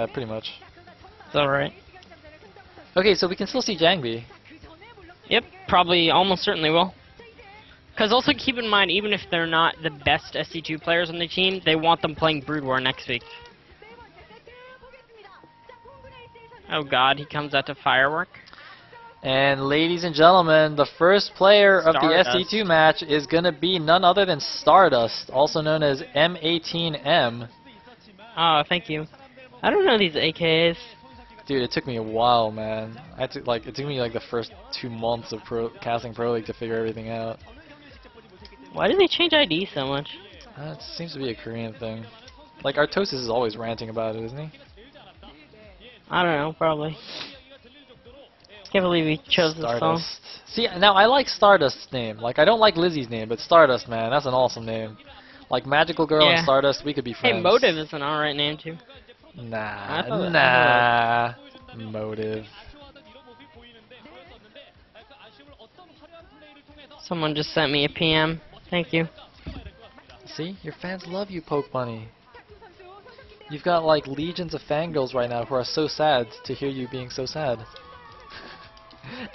Yeah, pretty much. It's alright. Okay, so we can still see Jangbi. Yep, probably, almost certainly will. Because also keep in mind, even if they're not the best SC2 players on the team, they want them playing Brood War next week. Oh god, he comes out to Firework. And ladies and gentlemen, the first player of the StarDust. SC2 match is going to be none other than StarDust, also known as M18M. Oh, thank you. I don't know these AKs. Dude, it took me a while, man. It took me like the first 2 months of casting Pro League to figure everything out. Why do they change ID so much? It seems to be a Korean thing. Like, Artosis is always ranting about it, isn't he? I don't know, probably. Can't believe he chose this song. Stardust. See, now I like Stardust's name. Like, I don't like Lizzie's name, but Stardust, man, that's an awesome name. Like, Magical Girl and Yeah. Stardust, we could be friends. Hey, Motive is an alright name too. Nah. Motive. Someone just sent me a PM. Thank you. See? Your fans love you, Poke Bunny. You've got, like, legions of fangirls right now who are so sad to hear you being so sad.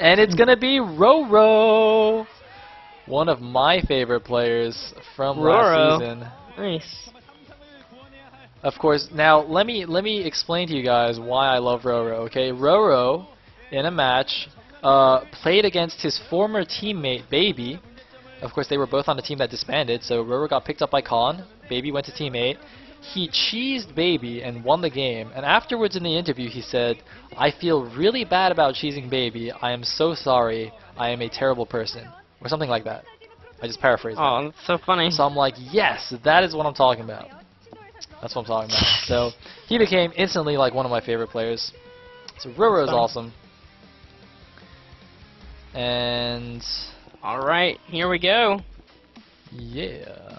And it's gonna be RorO! One of my favorite players from RorO. last season. Nice. Of course, now let me explain to you guys why I love RorO, okay? RorO, in a match, played against his former teammate, Baby. Of course, they were both on a team that disbanded, so RorO got picked up by Khan. Baby went to Team 8. He cheesed Baby and won the game, and afterwards in the interview he said, "I feel really bad about cheesing Baby. I am so sorry. I am a terrible person." Or something like that. I just paraphrased that. Oh, that's so funny. So I'm like, yes, that is what I'm talking about. That's what I'm talking about. So he became instantly like one of my favorite players. So RorO is awesome. And Alright, here we go. yeah.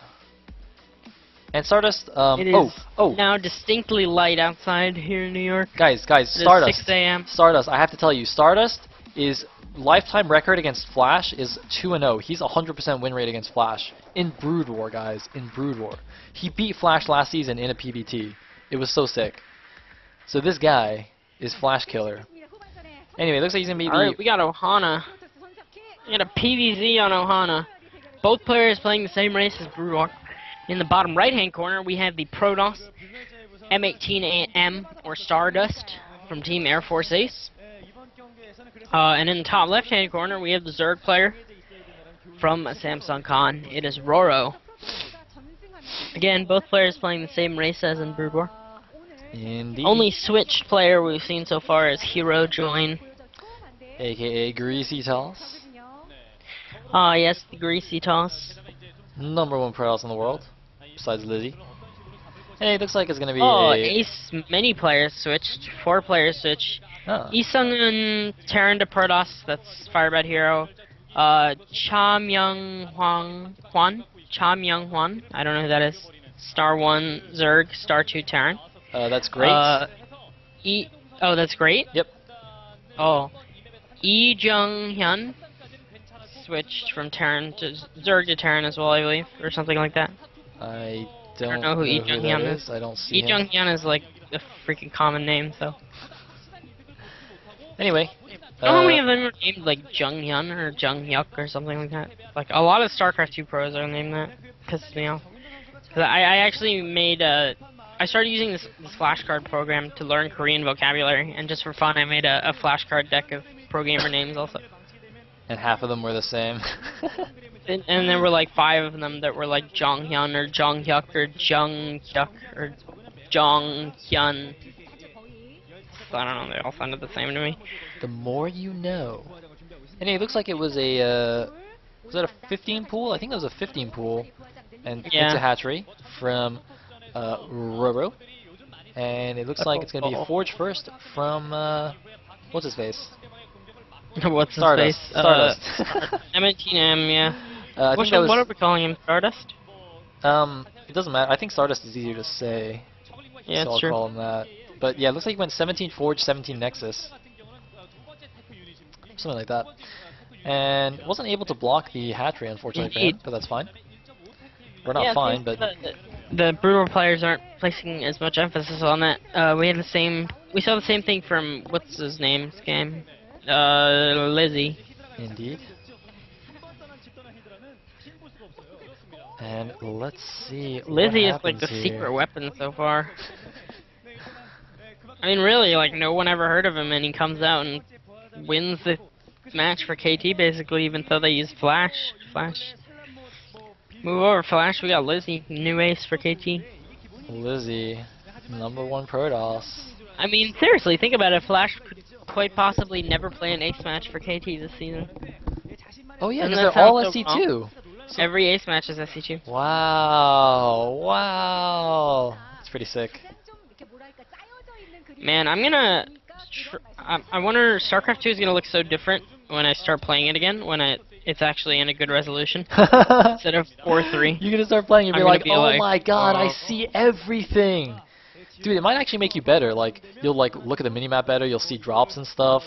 And Stardust, It is now distinctly light outside here in New York. guys, It is Stardust. 6 a.m. Stardust, I have to tell you, Stardust is lifetime record against Flash is 2-0. He's 100% win rate against Flash in Brood War, guys. In Brood War, he beat Flash last season in a PBT. It was so sick. So this guy is Flash Killer. Anyway, looks like he's gonna be. Alright, we got Ohana. We got a PVZ on Ohana. Both players playing the same race as Brood War. In the bottom right-hand corner, we have the Protoss M18M or StarDust from Team Air Force Ace. And in the top left-hand corner, we have the Zerg player from Samsung Khan. It is RorO. Again, both players playing the same race as in Brood War. Indeed. Only switched player we've seen so far is Hero Join. AKA Greasy Toss. Ah, yes, the Greasy Toss. #1 Protoss in the world, besides Lizzie. Hey, it looks like it's gonna be Oh, a. Ace many players switched. 4 players switched. Oh. Isung and Terran to Protoss, that's Firebad Hero. Cha Myung Hwan. Cha Myung Hwan. I don't know who that is. Star 1 Zerg, Star 2 Terran. That's great. Oh, that's great? Yep. Oh. Lee Jung Hyun switched from Terran to Zerg to Terran as well, I believe, or something like that. I don't know who Lee that Jung Hyun is. I don't see Lee him. Jung Hyun is like a freaking common name, so. Anyway. You know how many of them are named like Jung Hyun or Jung Hyuk or something like that? Like a lot of StarCraft 2 pros are named that. Pisses me off. Cause I actually made I started using this flashcard program to learn Korean vocabulary, and just for fun I made a flashcard deck of pro gamer names also. And half of them were the same. And there were like 5 of them that were like Jong Hyun or Jong Hyuk or Jung Hyuk or Jong Hyun. I don't know, they all sounded the same to me. The more you know. Anyway, it looks like it was a. Was that a 15 pool? I think it was a 15 pool. And Yeah. it's a hatchery from RorO. And it looks like it's going to be a Forge first from. What's his face? What's Stardust. his face? Stardust. M18M, yeah. I think that was, What are we calling him? Stardust? it doesn't matter. I think Stardust is easier to say. Yeah, so it's I'll true. call him that. But yeah, it looks like he went 17 Forge, 17 Nexus. Something like that. And wasn't able to block the hatchery, unfortunately, for him, Indeed. but that's fine. We're not Yeah, it fine, seems but the brutal players aren't placing as much emphasis on that. We saw the same thing from what's his name's game, Lizzie. indeed. And let's see what Lizzie is like happens the here. secret weapon so far. I mean, really, like no one ever heard of him, and he comes out and wins the match for KT basically, even though they use Flash. Move over, Flash. We got Lizzie, new ace for KT. Lizzie, #1 Protoss. I mean, seriously, think about it. Flash could quite possibly never play an ace match for KT this season. Oh yeah, Doesn't because that they're all sound so SC2. Every ace match is SC2. Wow, wow. That's pretty sick. Man, I'm gonna. I wonder StarCraft 2 is gonna look so different when I start playing it again. When it's actually in a good resolution instead of 4:3. You're gonna start playing and be I'm like, gonna be oh like, my god, I oh. see everything. Dude, it might actually make you better. Like, you'll like look at the minimap better. You'll see drops and stuff.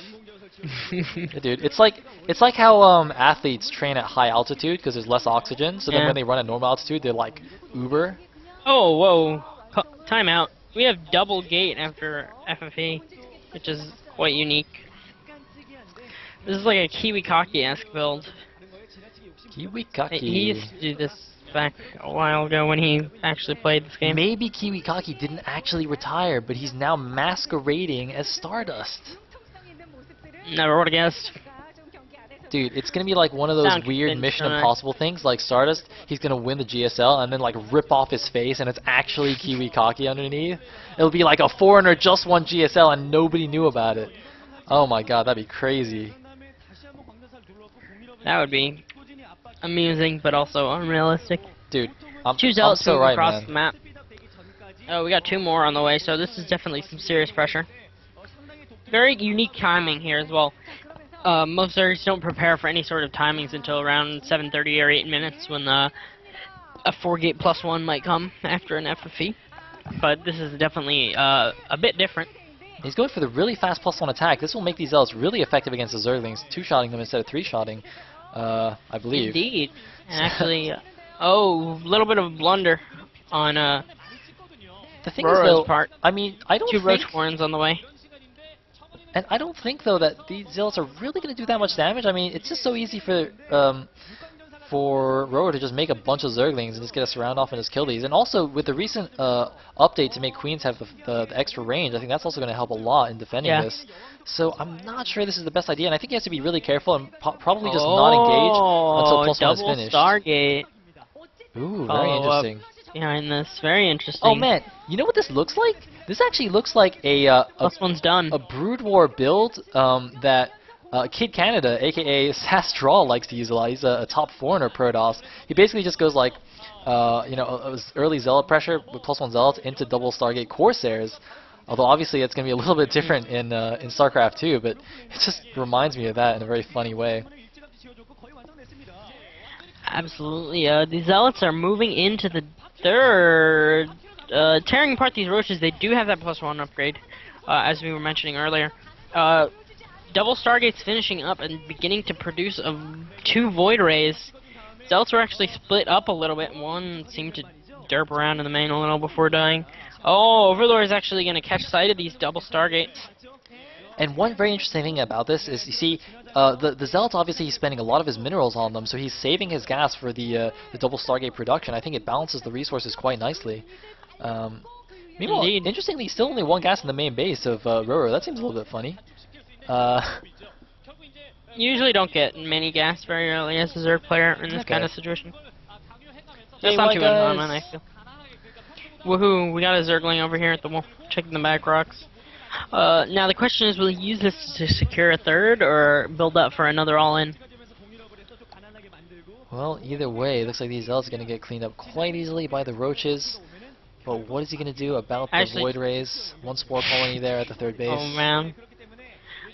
Yeah, dude, it's like how athletes train at high altitude because there's less oxygen. So then Yeah. when they run at normal altitude, they're like uber. Oh, whoa. Time out. We have double gate after FFE, which is quite unique. This is like a Kiwikaki-esque build. Kiwikaki. He used to do this back a while ago when he actually played this game. Maybe Kiwikaki didn't actually retire, but he's now masquerading as StarDust. Never would have guessed. Dude, it's gonna be like one of those Sound weird convinced, Mission don't I? Impossible things, like Stardust. He's gonna win the GSL and then like rip off his face, and it's actually Kiwikaki underneath. It'll be like a foreigner just won GSL and nobody knew about it. Oh my god, that'd be crazy. That would be amusing, but also unrealistic. Dude, I'm Two zealots so moving right, across man. the map. Oh, we got 2 more on the way, so this is definitely some serious pressure. Very unique timing here as well. Most players don't prepare for any sort of timings until around 7:30 or 8 minutes when a 4-gate +1 might come after an FFE. But this is definitely a bit different. He's going for the really fast +1 attack. This will make these Zealots really effective against the Zerglings, 2-shotting them instead of 3-shotting, I believe. Indeed. And actually, oh, a little bit of blunder on The thing is, RorO's though, part. I mean, I don't 2 think... roach horns on the way. And I don't think, though, that these Zealots are really going to do that much damage. I mean, it's just so easy for RorO to just make a bunch of Zerglings and just get a surround off and just kill these. And also, with the recent update to make Queens have the extra range, I think that's also going to help a lot in defending this. So I'm not sure this is the best idea, and I think you have to be really careful and probably just not engage until +1 is double finished. Stargate Ooh, very interesting. behind this. Very interesting. Oh man, you know what this looks like? This actually looks like a +1's done. a Brood War build that Kid Canada, aka Sastraw, likes to use a lot. He's a top foreigner Protoss. He basically just goes like, you know, early Zealot pressure with +1 Zealots into double Stargate Corsairs. Although obviously it's going to be a little bit different in StarCraft 2, but it just reminds me of that in a very funny way. Absolutely. The Zealots are moving into the third. Tearing apart these roaches, they do have that +1 upgrade, as we were mentioning earlier. Double Stargates finishing up and beginning to produce 2 Void Rays. Zealots were actually split up a little bit. One seemed to derp around in the main a little before dying. Oh, Overlord is actually going to catch sight of these double Stargates. And one very interesting thing about this is, you see, the Zealots, obviously he's spending a lot of his minerals on them, so he's saving his gas for the double Stargate production. I think it balances the resources quite nicely. Meanwhile, Indeed. interestingly, still only 1 gas in the main base of RorO. That seems a little bit funny. You usually don't get many gas very early as a Zerg player in this kind of situation. That's not white too guys. uncommon, I feel. Woohoo, we got a Zergling over here at the wall, checking the back rocks. Now the question is, will he use this to secure a third, or build up for another all-in? Well, either way, it looks like these Zealots are going to get cleaned up quite easily by the Roaches. But what is he going to do about the Actually- Void Rays? 1 Spore Colony there at the 3rd base. Oh man.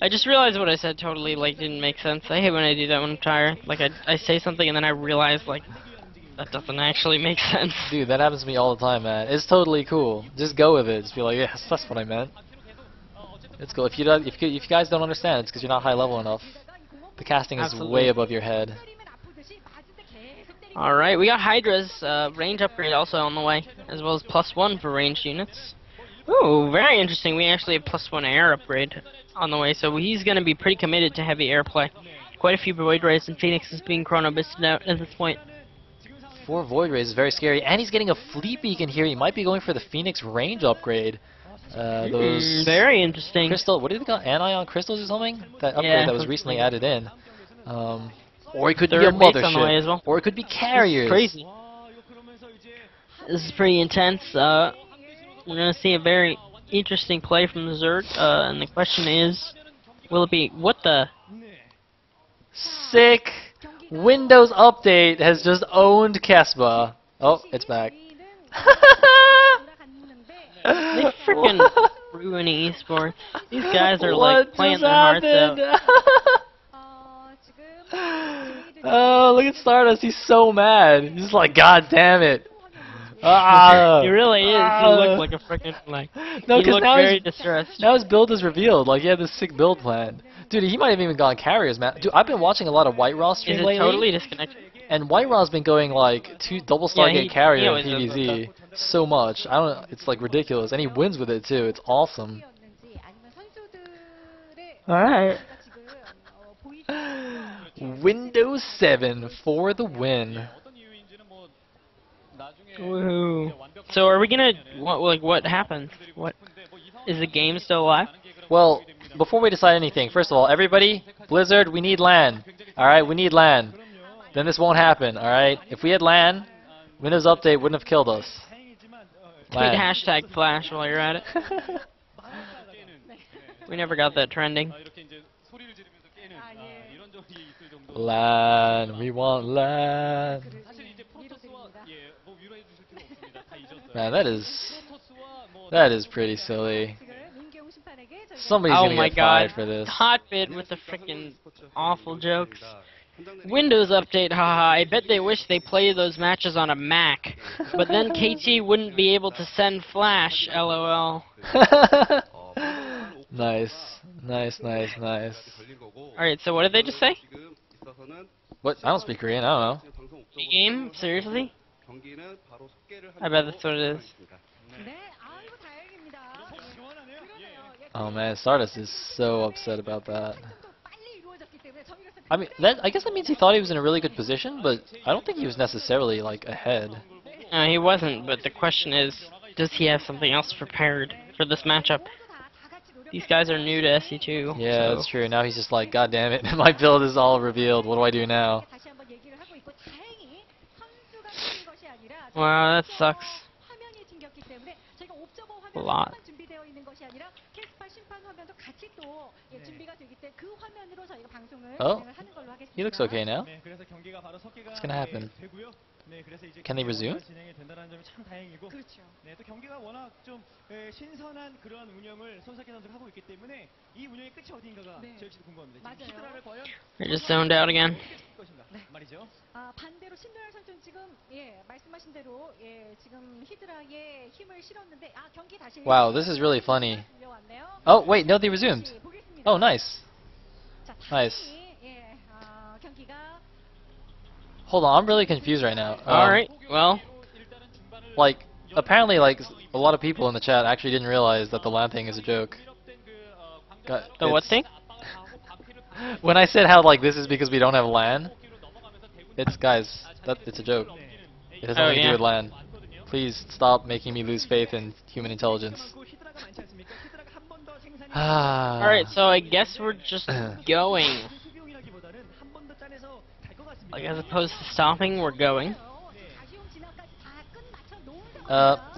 I just realized what I said totally, like, didn't make sense. I hate when I do that when I'm tired. Like, I say something and then I realize, like, that doesn't actually make sense. Dude, that happens to me all the time, man. It's totally cool. Just go with it. Just be like, yes, that's what I meant. It's cool. If you guys don't understand, it's because you're not high level enough. The casting is Absolutely. way above your head. Alright, we got Hydra's range upgrade also on the way, as well as +1 for ranged units. Ooh, very interesting. We actually have +1 air upgrade on the way, so he's going to be pretty committed to heavy airplay. Quite a few Void Rays and Phoenixes being chrono bisted out at this point. 4 Void Rays is very scary, and he's getting a Fleet Beacon here. He might be going for the Phoenix range upgrade. Those very interesting. Crystal, what do they call anion crystals or something? That upgrade that was recently added in. Or it could be a mothership. Well. Or it could be carriers. This is crazy. This is pretty intense. We're gonna see a very interesting play from the Zerg, and the question is, will it be what the? Sick! Windows Update has just owned Kesba. Oh, it's back. They freaking ruining esports. These guys are like playing their hearts out. Oh, look at StarDust. He's so mad. He's just like, God damn it. He really is. He looked like a freaking No, he looked now very distressed. Now his build is revealed. Like, he had this sick build plan. Dude, he might have even gone carriers, man. Dude, I've been watching a lot of White Raw stream lately. Totally disconnected? And White Raw's been going like 2 double Stargate carrier in PvZ so much. I don't know, it's like ridiculous. And he wins with it too. It's awesome. Alright. Windows 7 for the win. Woohoo. So are we gonna what happened? What is the game still alive? Well, before we decide anything, first of all, everybody, Blizzard, we need LAN. Alright, we need LAN. Then this won't happen, alright? If we had LAN, Windows Update wouldn't have killed us. Tweet hashtag Flash while you're at it. We never got that trending. LAN, we want LAN. Man, that is pretty silly. Somebody's gonna get fired for this. Hotbit with the freaking awful jokes. Windows Update, haha. I bet they wish they played those matches on a Mac, but then KT wouldn't be able to send Flash. LOL. Nice. All right, so what did they just say? What? I don't speak Korean. I don't know. Game? Seriously? I bet that's what it is. Oh man, StarDust is so upset about that. I mean, I guess that means he thought he was in a really good position, but I don't think he was necessarily like ahead. No, he wasn't. But the question is, does he have something else prepared for this matchup? These guys are new to SE2. Yeah, that's true. Now he's just like, God damn it, my build is all revealed. What do I do now? Wow, that sucks. A lot. Oh, he looks okay now. What's gonna happen? Can they resume? They're just zoned out again. Wow, this is really funny. Oh, wait, no, they resumed. Oh, nice. Nice. Hold on, I'm really confused right now. Alright, well. Like, apparently, like, a lot of people in the chat actually didn't realize that the LAN thing is a joke. The what thing? When I said how, like, this is because we don't have LAN, it's, guys, it's a joke. It has nothing to do with LAN. Please stop making me lose faith in human intelligence. Alright, so I guess we're just going. Like, as opposed to stopping, we're going.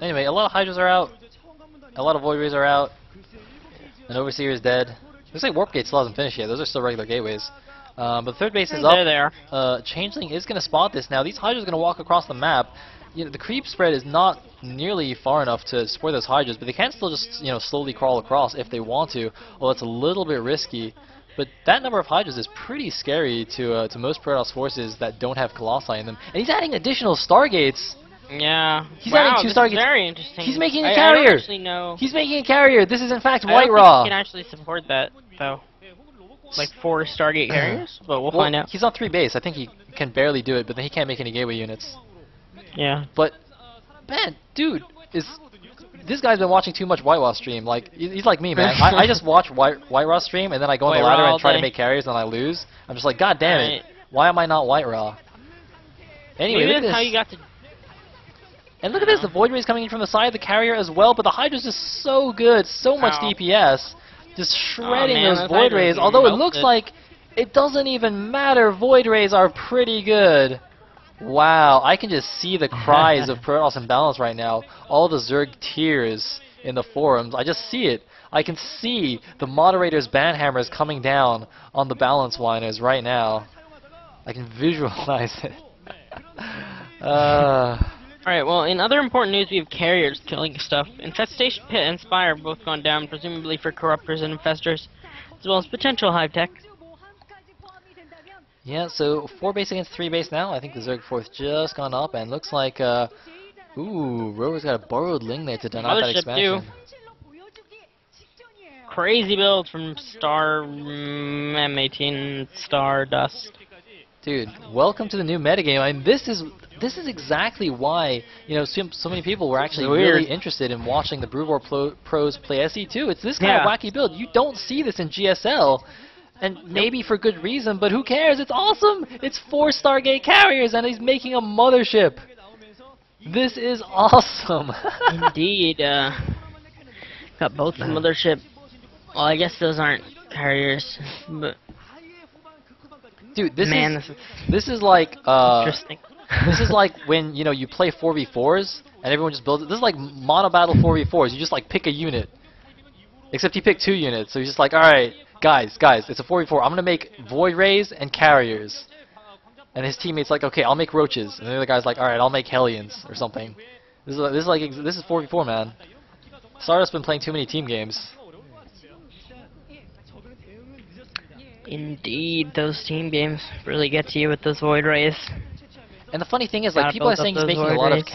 Anyway, a lot of Hydras are out. A lot of Void Rays are out. An Overseer is dead. Looks like Warp Gate still hasn't finished yet. Those are still regular gateways. But the third base is up. There. Changeling is going to spot this now. These Hydras are going to walk across the map. You know, the creep spread is not nearly far enough to support those Hydras, but they can still just, you know, slowly crawl across if they want to. Well, it's a little bit risky. But that number of Hydras is pretty scary to most Protoss forces that don't have Colossi in them. And he's adding additional Stargates. Yeah. He's adding 2 Stargates. Very interesting. He's making a carrier. I don't actually know. He's making a carrier. This is in fact White White Raw. He can actually support that though. Like 4 Stargate carriers, but we'll find out. He's on 3 base. I think he can barely do it, but then he can't make any gateway units. Yeah. But man, dude, this guy's been watching too much White Raw stream. Like he's like me, man. I just watch White Raw stream and then I go on the ladder and try to make carries and I lose. I'm just like, God damn it, why am I not White Raw? Anyway, maybe look at that's this. how you got to. And look at this, the Void Ray is coming in from the side of the carrier as well, but the Hydra's just so good, so much DPS, just shredding man, those Void Rays. Although it looks like it doesn't even matter, Void Rays are pretty good. Wow, I can just see the cries of Protoss Imbalance right now. All the Zerg tears in the forums. I just see it. I can see the moderator's banhammers coming down on the balance whiners right now. I can visualize it. Alright, well, in other important news, we have carriers killing stuff. Infestation Pit and Spire have both gone down, presumably for Corruptors and Infestors, as well as potential Hive Tech. Yeah, so 4 base against 3 base now. I think the Zerg 4th just gone up, and looks like, RorO's got a borrowed Ling there to deny that expansion. Too. Crazy build from M18 StarDust. Dude, welcome to the new metagame. I mean, this is exactly why, you know, so many people were actually really interested in watching the Brood War pros play SE2. It's this kind of wacky build. You don't see this in GSL. And maybe for good reason, but who cares? It's awesome! It's 4 Stargate carriers, and he's making a mothership! This is awesome! Indeed, got both the mothership. Well, I guess those aren't carriers, but... Dude, this is like, interesting. This is like when, you know, you play 4v4s, and everyone just builds it. This is like mono battle 4v4s. You just, like, pick a unit. Except you pick 2 units, so you're just like, alright, guys, it's a 4v4. I'm gonna make Void Rays and carriers. And his teammate's like, okay, I'll make Roaches. And the other guy's like, alright, I'll make Hellions or something. This is 4v4, man. StarDust's been playing too many team games. Indeed, those team games really get to you with those Void Rays. And the funny thing is, like, people are saying he's making a lot of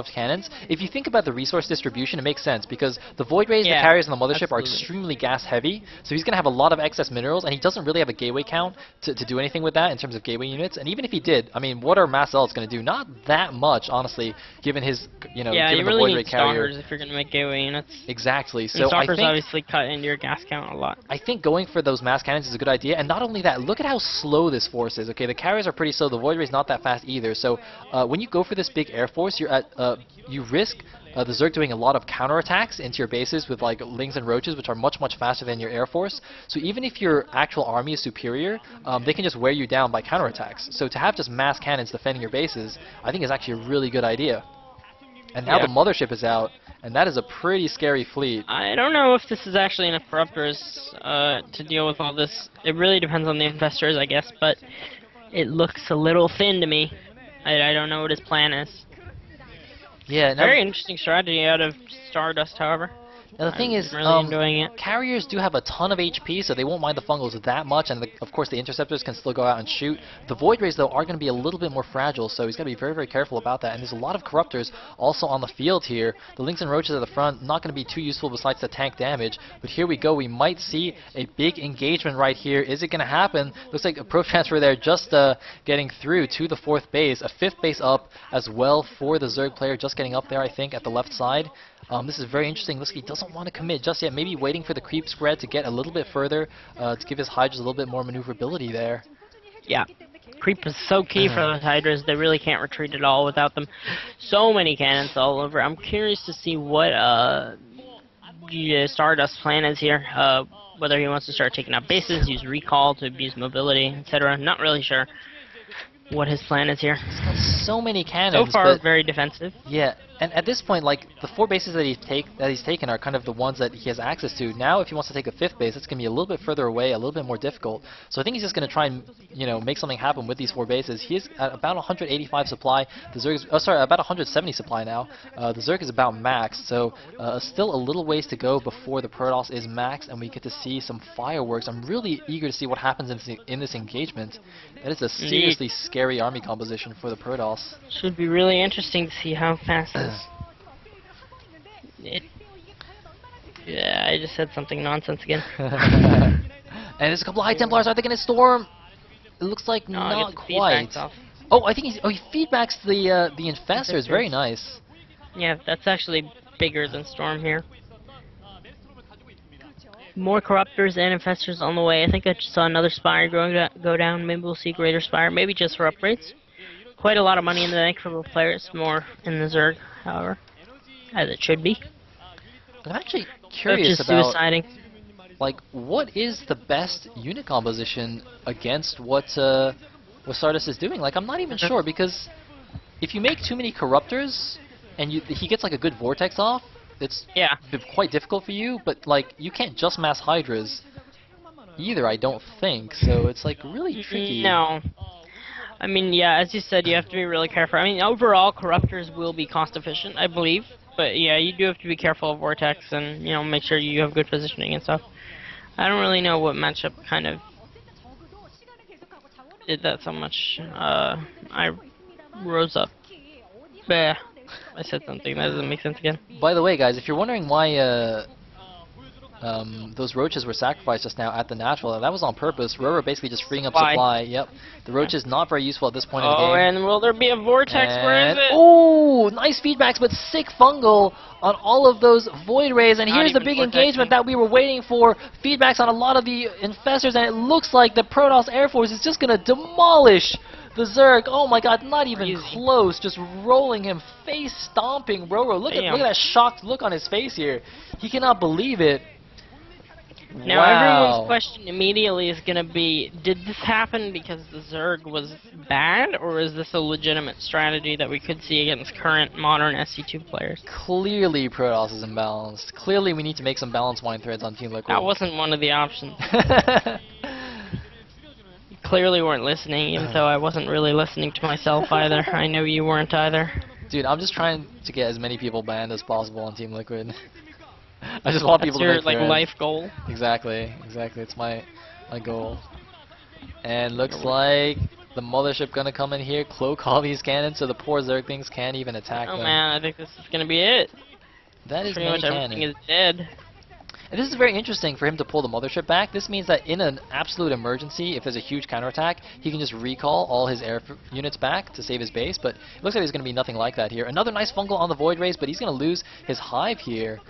cannons. If you think about the resource distribution, it makes sense because the Void Rays, the carriers, and the Mothership are extremely gas heavy. So he's going to have a lot of excess minerals, and he doesn't really have a gateway count to do anything with that in terms of gateway units. And even if he did, I mean, what are Mass Zealots going to do? Not that much, honestly, given his, you know, given the Void Ray carrier. Stalkers if you're going to make gateway units. Exactly. So and Stalkers obviously cut into your gas count a lot. I think going for those mass cannons is a good idea. And not only that, look at how slow this force is. Okay, the carriers are pretty slow. The Void Ray's not that fast either. So when you go for this big air force, you're at you risk the Zerg doing a lot of counterattacks into your bases with like Lings and Roaches, which are much faster than your air force. So even if your actual army is superior, they can just wear you down by counterattacks. So to have just mass cannons defending your bases, I think is actually a really good idea. And now the Mothership is out, and that is a pretty scary fleet. I don't know if this is actually enough Corruptors to deal with all this. It really depends on the Infestors, I guess, but it looks a little thin to me. I don't know what his plan is. Yeah, very interesting strategy out of StarDust, however. Now the thing is, really enjoying it. Carriers do have a ton of HP, so they won't mind the fungals that much, and of course the interceptors can still go out and shoot. The Void Rays, though, are going to be a little bit more fragile, so he's got to be very careful about that. And there's a lot of Corruptors also on the field here. The Lynx and Roaches at the front, not going to be too useful besides the tank damage, but here we go. We might see a big engagement right here. Is it going to happen? Looks like a Pro Transfer there just getting through to the 4th base. A 5th base up as well for the Zerg player, just getting up there, I think, at the left side. This is very interesting. Looks like he doesn't want to commit just yet. Maybe waiting for the creep spread to get a little bit further to give his Hydras a little bit more maneuverability there. Yeah. Creep is so key for those Hydras. They really can't retreat at all without them. So many cannons all over. I'm curious to see what StarDust's plan is here. Whether he wants to start taking out bases, use recall to abuse mobility, etc. Not really sure what his plan is here. He's got so many cannons. So far, very defensive. Yeah, and at this point, like, the 4 bases that he's taken are kind of the ones that he has access to. Now, if he wants to take a 5th base, it's going to be a little bit further away, a little bit more difficult. So I think he's just going to try and, you know, make something happen with these 4 bases. He is at about 185 supply. The Zerg is, about 170 supply now. The Zerg is about max, so still a little ways to go before the Protoss is max, and we get to see some fireworks. I'm really eager to see what happens in this engagement. That is a seriously scary army composition for the Protoss. Should be really interesting to see how fast this... Yeah, I just said something nonsense again. And there's a couple of High Templars. Are they going to storm? It looks like Oh, not get the quite. feedbacks off. Oh, I think he feedbacks the infestors. Very nice. Yeah, that's actually bigger than Storm here. More corruptors and infestors on the way. I think I just saw another spire go down. Maybe we'll see greater spire. Maybe just for upgrades. Quite a lot of money in the bank for both players. More in the Zerg, however, as it should be. I'm actually But curious just about suiciding. like what is the best unit composition against what StarDust is doing. Like I'm not even sure, because if you make too many corruptors and he gets like a good vortex off, it's Yeah. quite difficult for you. But like you can't just mass hydras either, I don't think. So it's like really tricky. No. I mean, yeah, as you said, you have to be really careful. I mean, overall, corruptors will be cost efficient, I believe. But yeah, you do have to be careful of vortex and, you know, make sure you have good positioning and stuff. I don't really know what matchup kind of did that so much. I rose up. Bah. I said something that doesn't make sense again. By the way, guys, if you're wondering why those roaches were sacrificed just now at the natural, that was on purpose. RorO basically just freeing up supply. Yep. The roach is not very useful at this point in the game. Oh, and will there be a vortex? Where is it? Oh, nice feedbacks, but sick fungal on all of those void rays. And Not here's the even big vortexing. engagement that we were waiting for. Feedbacks on a lot of the infestors, and it looks like the Protoss Air Force is just gonna demolish the Zerg. Oh my God, not even Crazy. close. Just rolling him, face stomping RorO. Look at that shocked look on his face here. He cannot believe it. Now Wow. everyone's question immediately is going to be, did this happen because the Zerg was bad, or is this a legitimate strategy that we could see against current modern SC2 players? Clearly Protoss is imbalanced. Clearly we need to make some balance wine threads on Team Liquid. That wasn't one of the options. You clearly weren't listening, even though I wasn't really listening to myself either. I know you weren't either. Dude, I'm just trying to get as many people banned as possible on Team Liquid. I just want That's people to your make like threads. life goal. Exactly. It's my goal. And looks like the mothership gonna come in here, cloak all these cannons, so the poor Zerg things can't even attack Oh them. man, I think this is gonna be it. That is Pretty many much everything cannon. is dead. And this is very interesting for him to pull the mothership back. This means that in an absolute emergency, if there's a huge counterattack, he can just recall all his units back to save his base. But it looks like there's gonna be nothing like that here. Another nice fungal on the void rays, but he's gonna lose his hive here.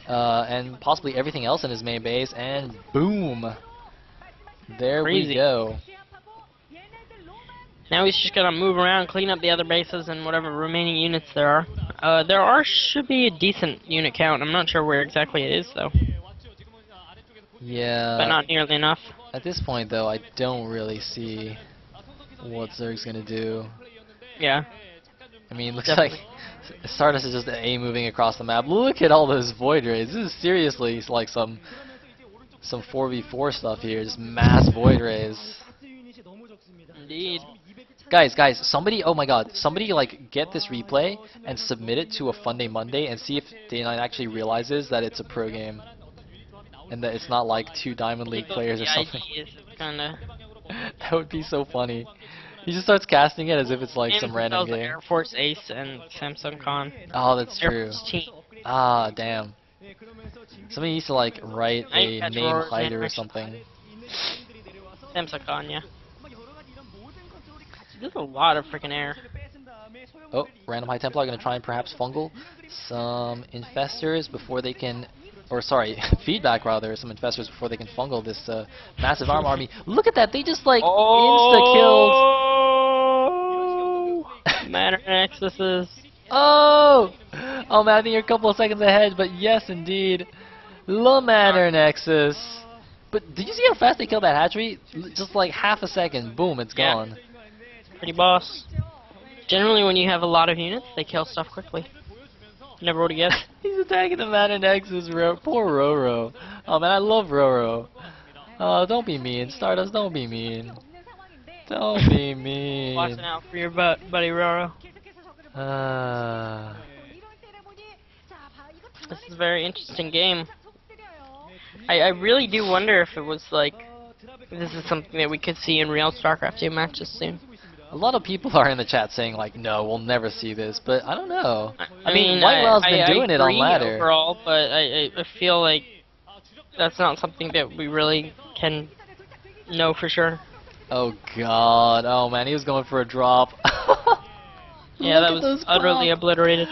And possibly everything else in his main base, and boom! There Crazy. we go. Now he's just gonna move around, clean up the other bases and whatever remaining units there are. Should be a decent unit count. I'm not sure where exactly it is though, Yeah. but not nearly enough. At this point, though, I don't really see what Zerg's gonna do. Yeah. I mean, looks Definitely. like StarDust is just A moving across the map. Look at all those void rays. This is seriously like some 4v4 stuff here. Just mass void rays. Indeed. Guys, somebody, oh my God, somebody like get this replay and submit it to a Fun Day Monday and see if Day9 actually realizes that it's a pro game and that it's not like 2 Diamond League players or something. Kinda. That would be so funny. He just starts casting it as if it's like some random game. Air Force Ace and Samsung Khan. Oh, that's Air true. Force Team. Ah, damn. Somebody needs to like write a catch name RorO's hider or animation. something. Samsung Khan, yeah. There's a lot of freaking air. Oh, random high Templar gonna try and perhaps fungal some infestors before they can, or sorry, feedback rather, some infestors before they can fungal this massive army. Look at that, they just like insta-killed. Matter Nexuses. Oh! Oh man, I think you're a couple of seconds ahead, but yes indeed. The Manor Nexus. But did you see how fast they killed that hatchery? Just like half a second, boom, it's Yeah. gone. Pretty boss. Generally, when you have a lot of units, they kill stuff quickly. Never would have guessed. He's attacking the Manor Nexus, poor RorO. Oh man, I love RorO. Oh, don't be mean, StarDust, don't be mean. Don't be mean. Watching out for your buddy RorO. This is a very interesting game. I really do wonder if it was like, if this is something that we could see in real StarCraft 2 matches soon. A lot of people are in the chat saying like, no, we'll never see this, but I don't know. I mean, Whitewell's been I doing it on agree ladder. overall, but I feel like that's not something that we really can know for sure. Oh god. Oh man, he was going for a drop. Yeah, Look that at those was utterly pop. obliterated.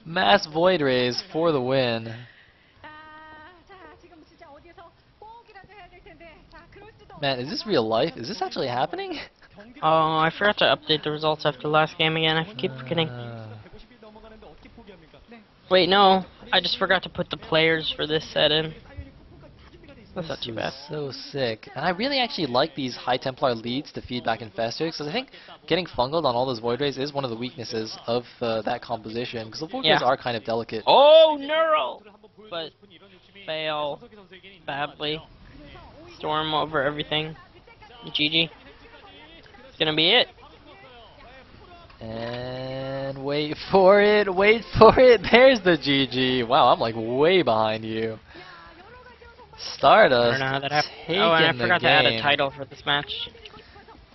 Mass void rays for the win. Man, is this real life? Is this actually happening? Oh, I forgot to update the results after the last game again. I keep forgetting. Wait, no. I just forgot to put the players for this set in. That's not This too was bad. so sick. And I really actually like these high Templar leads to feed back in faster, because I think getting fungled on all those void rays is one of the weaknesses of that composition, because the void rays Yeah. are kind of delicate. Oh, neural! But fail badly. Storm over everything. GG. It's gonna be it. And wait for it, wait for it. There's the GG. Wow, I'm like way behind you. I StarDust don't know how that happened. taking Oh, and I the forgot to add a game. title for this match.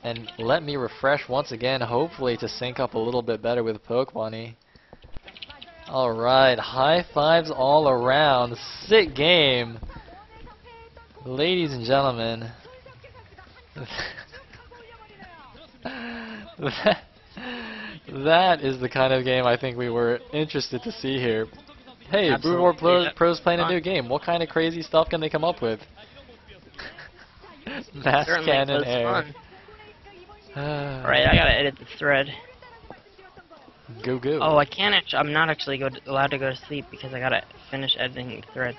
And let me refresh once again, hopefully to sync up a little bit better with Pokebunny. Alright, high fives all around. Sick game. Ladies and gentlemen. that is the kind of game I think we were interested to see here. Hey, Absolutely, Brewmore yeah. Pro's playing a Fun. new game. What kind of crazy stuff can they come up with? Mass Certainly cannon was air. fun. Alright, I gotta edit the thread. Go go. Oh, I can't actually. I'm not actually allowed to go to sleep because I gotta finish editing the thread.